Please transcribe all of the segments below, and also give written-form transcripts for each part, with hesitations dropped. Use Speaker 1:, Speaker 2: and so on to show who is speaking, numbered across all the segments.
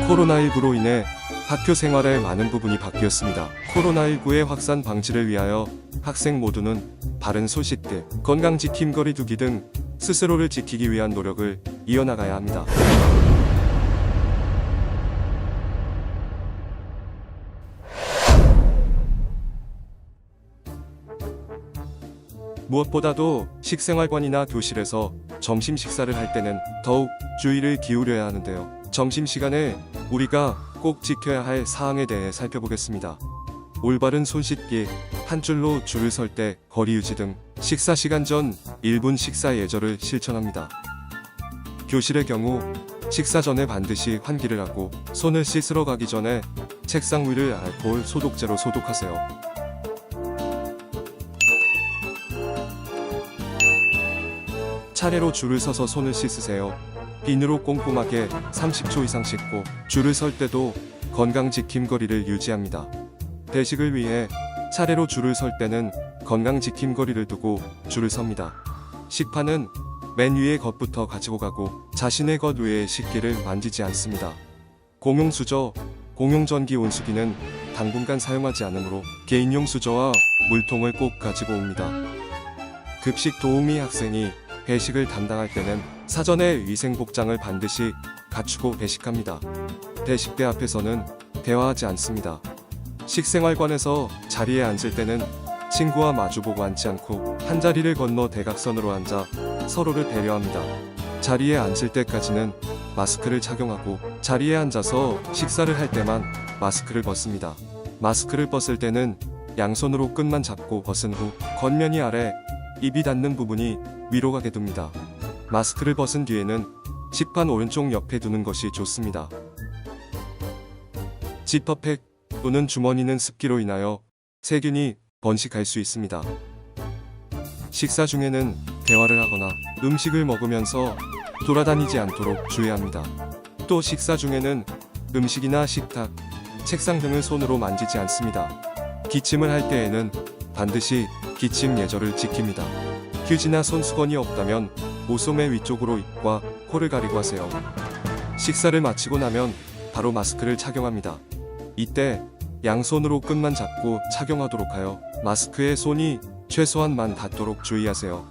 Speaker 1: 코로나19로 인해 학교 생활의 많은 부분이 바뀌었습니다. 코로나19의 확산 방지를 위하여 학생 모두는 바른 소식들, 건강지킴 거리두기 등 스스로를 지키기 위한 노력을 이어나가야 합니다. 무엇보다도 식생활관이나 교실에서 점심 식사를 할 때는 더욱 주의를 기울여야 하는데요. 점심시간에 우리가 꼭 지켜야 할 사항에 대해 살펴보겠습니다. 올바른 손 씻기, 한 줄로 줄을 설 때 거리 유지 등 식사 시간 전 1분 식사 예절을 실천합니다. 교실의 경우 식사 전에 반드시 환기를 하고 손을 씻으러 가기 전에 책상 위를 알코올 소독제로 소독하세요. 차례로 줄을 서서 손을 씻으세요. 비누로 꼼꼼하게 30초 이상 씻고 줄을 설 때도 건강지킴 거리를 유지합니다. 대식을 위해 차례로 줄을 설 때는 건강지킴 거리를 두고 줄을 섭니다. 식판은 맨 위에 겉부터 가지고 가고 자신의 겉 외의 식기를 만지지 않습니다. 공용수저, 공용전기 온수기는 당분간 사용하지 않으므로 개인용 수저와 물통을 꼭 가지고 옵니다. 급식 도우미 학생이 배식을 담당할 때는 사전에 위생복장을 반드시 갖추고 배식합니다. 배식대 앞에서는 대화하지 않습니다. 식생활관에서 자리에 앉을 때는 친구와 마주보고 앉지 않고 한자리를 건너 대각선으로 앉아 서로를 배려합니다. 자리에 앉을 때까지는 마스크를 착용하고 자리에 앉아서 식사를 할 때만 마스크를 벗습니다. 마스크를 벗을 때는 양손으로 끈만 잡고 벗은 후 겉면이 아래, 입이 닿는 부분이 위로 가게 둡니다. 마스크를 벗은 뒤에는 식판 오른쪽 옆에 두는 것이 좋습니다. 지퍼백 또는 주머니는 습기로 인하여 세균이 번식할 수 있습니다. 식사 중에는 대화를 하거나 음식을 먹으면서 돌아다니지 않도록 주의합니다. 또 식사 중에는 음식이나 식탁, 책상 등을 손으로 만지지 않습니다. 기침을 할 때에는 반드시 기침 예절을 지킵니다. 휴지나 손수건이 없다면 옷소매 위쪽으로 입과 코를 가리고 하세요. 식사를 마치고 나면 바로 마스크를 착용합니다. 이때 양손으로 끈만 잡고 착용하도록 하여 마스크에 손이 최소한만 닿도록 주의하세요.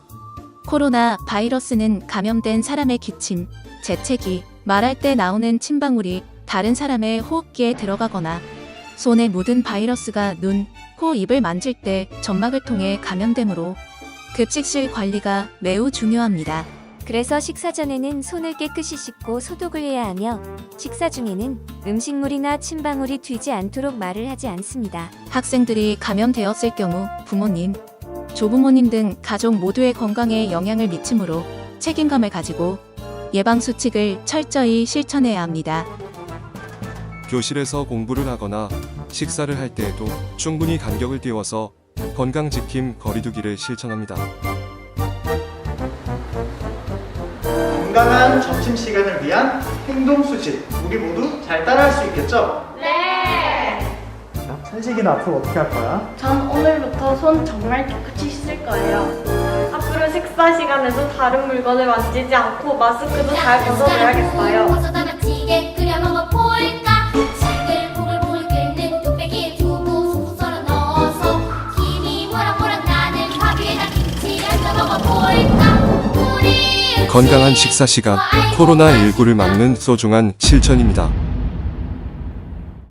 Speaker 2: 코로나 바이러스는 감염된 사람의 기침, 재채기, 말할 때 나오는 침방울이 다른 사람의 호흡기에 들어가거나 손에 묻은 바이러스가 눈, 코, 입을 만질 때 점막을 통해 감염되므로 급식실 관리가 매우 중요합니다.
Speaker 3: 그래서 식사 전에는 손을 깨끗이 씻고 소독을 해야 하며 식사 중에는 음식물이나 침방울이 튀지 않도록 말을 하지 않습니다.
Speaker 2: 학생들이 감염되었을 경우 부모님, 조부모님 등 가족 모두의 건강에 영향을 미치므로 책임감을 가지고 예방수칙을 철저히 실천해야 합니다.
Speaker 1: 교실에서 공부를 하거나 식사를 할 때에도 충분히 간격을 띄워서 건강지킴 거리두기를 실천합니다.
Speaker 4: 건강한 점심시간을 위한 행동수집, 우리 모두 잘 따라할 수 있겠죠?
Speaker 5: 네!
Speaker 4: 자, 찬식이는 앞으로 어떻게 할 거야?
Speaker 5: 전 오늘부터 손 정말 깨끗이 씻을 거예요. 앞으로 식사 시간에도 다른 물건을 만지지 않고 마스크도 잘 벗어내야겠어요.
Speaker 6: 벗어다 마치게 끓여 먹어볼까? 싱글 보글보글 끓는 뚝배기에 두부 쑥쑥 썰어 넣어서 김이 모락모락 나는 밥 위에다 김치 얹어 먹어볼까? 우리
Speaker 1: 건강한 식사 시간, 코로나19를 막는 소중한 실천입니다.